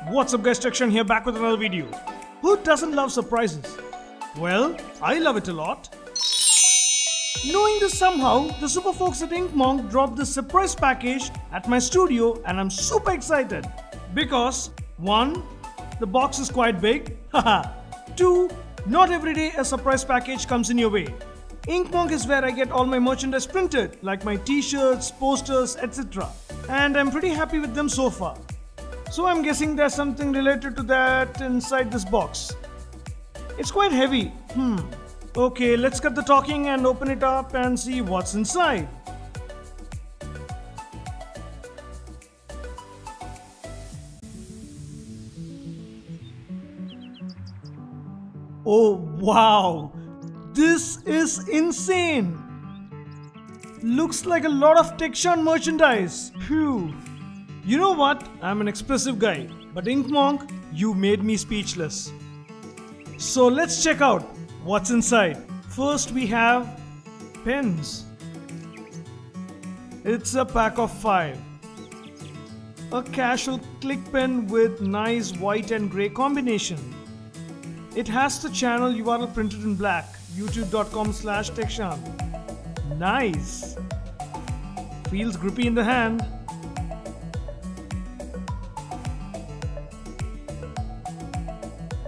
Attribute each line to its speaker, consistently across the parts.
Speaker 1: What's up guys, Takshan here, back with another video. Who doesn't love surprises? Well, I love it a lot. Knowing this, somehow, the super folks at Inkmonk dropped this surprise package at my studio and I'm super excited. Because 1. The box is quite big. Haha. 2. Not every day a surprise package comes in your way. Inkmonk is where I get all my merchandise printed, like my t-shirts, posters, etc. And I'm pretty happy with them so far. So I'm guessing there's something related to that inside this box. It's quite heavy. Okay, let's cut the talking and open it up and see what's inside. Oh wow! This is insane! Looks like a lot of Takshan merchandise. Phew! You know what? I'm an expressive guy, but Inkmonk, you made me speechless. So let's check out what's inside. First we have pens. It's a pack of 5. A casual click pen with nice white and grey combination. It has the channel URL printed in black, youtube.com/Takshan. Nice! Feels grippy in the hand.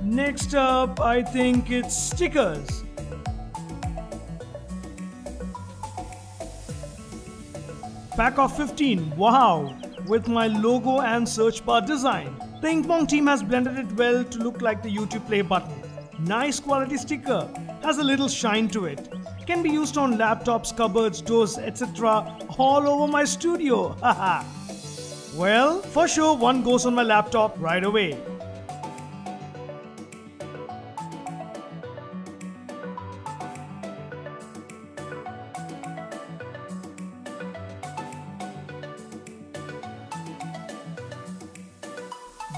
Speaker 1: Next up, I think it's stickers. Pack of 15, wow, with my logo and search bar design. The Inkmonk team has blended it well to look like the YouTube play button. Nice quality sticker, has a little shine to it. Can be used on laptops, cupboards, doors, etc. all over my studio, haha. Well, for sure one goes on my laptop right away.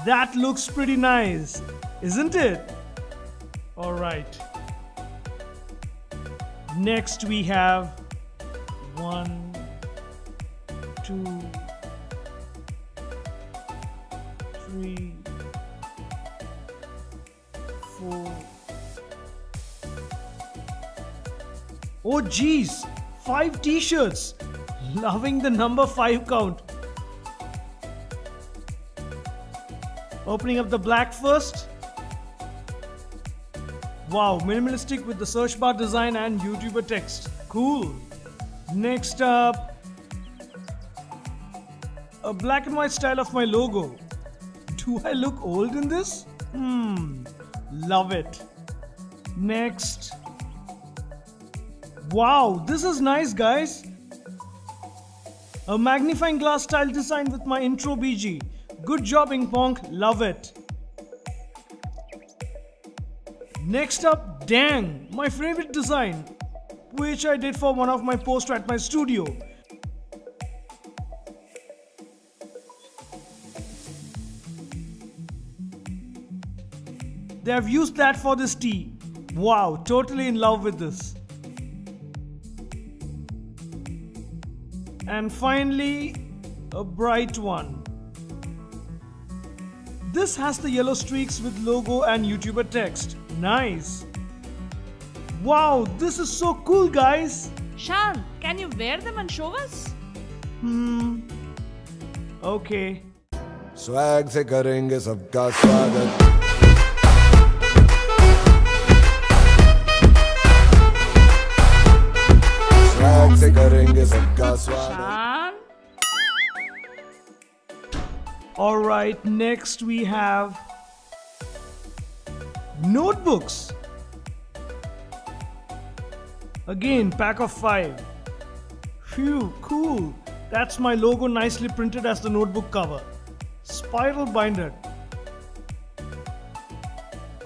Speaker 1: That looks pretty nice, isn't it? Alright. Next we have 1, 2, 3, 4. Oh geez, 5 t-shirts. Loving the number 5 count. Opening up the black first. Wow, minimalistic with the search bar design and YouTuber text. Cool. Next up, a black and white style of my logo. Do I look old in this? Love it. Next. Wow, this is nice guys. A magnifying glass style design with my intro BG. Good job Inkmonk, love it. Next up, dang, my favorite design, which I did for one of my posts at my studio. They have used that for this tee. Wow, totally in love with this. And finally, a bright one. This has the yellow streaks with logo and YouTuber text. Nice. Wow, this is so cool guys.
Speaker 2: Shan, can you wear them and show us?
Speaker 1: Okay.
Speaker 3: Swag से करेंगे सबका स्वागत. Swag से करेंगे सबका स्वागत.
Speaker 2: Shan?
Speaker 1: Alright, next we have notebooks. Again, pack of 5. Phew, cool. That's my logo nicely printed as the notebook cover. Spiral binded.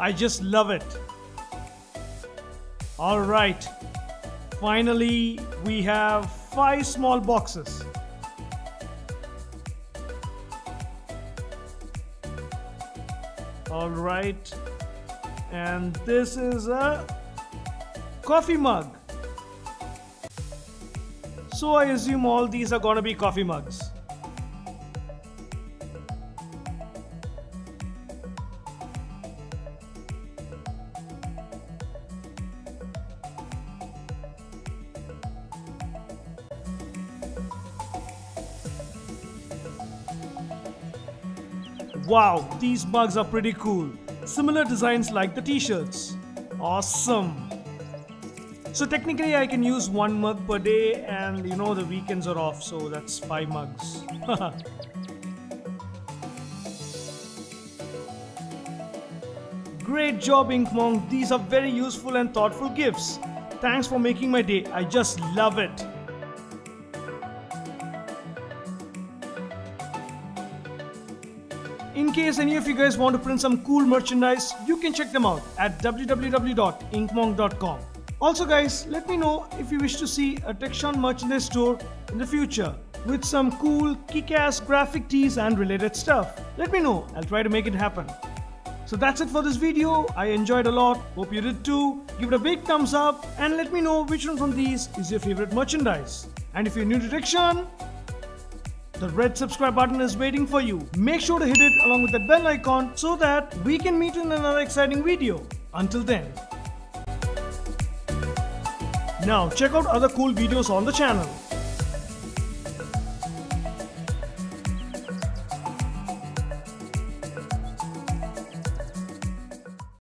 Speaker 1: I just love it. Alright. Finally, we have 5 small boxes. Alright, and this is a coffee mug. So I assume all these are gonna be coffee mugs. Wow, these mugs are pretty cool. Similar designs like the t-shirts. Awesome. So technically I can use 1 mug per day, and you know the weekends are off, so that's 5 mugs. Great job, Ink Monk. These are very useful and thoughtful gifts. Thanks for making my day. I just love it. In case any of you guys want to print some cool merchandise, you can check them out at www.inkmonk.com. Also guys, let me know if you wish to see a Techshon merchandise store in the future with some cool kick-ass graphic tees and related stuff. Let me know, I'll try to make it happen. So that's it for this video. I enjoyed a lot, hope you did too. Give it a big thumbs up and let me know which one from these is your favorite merchandise. And if you're new to Techshon, the red subscribe button is waiting for you. Make sure to hit it along with that bell icon so that we can meet in another exciting video. Until then. Now check out other cool videos on the channel.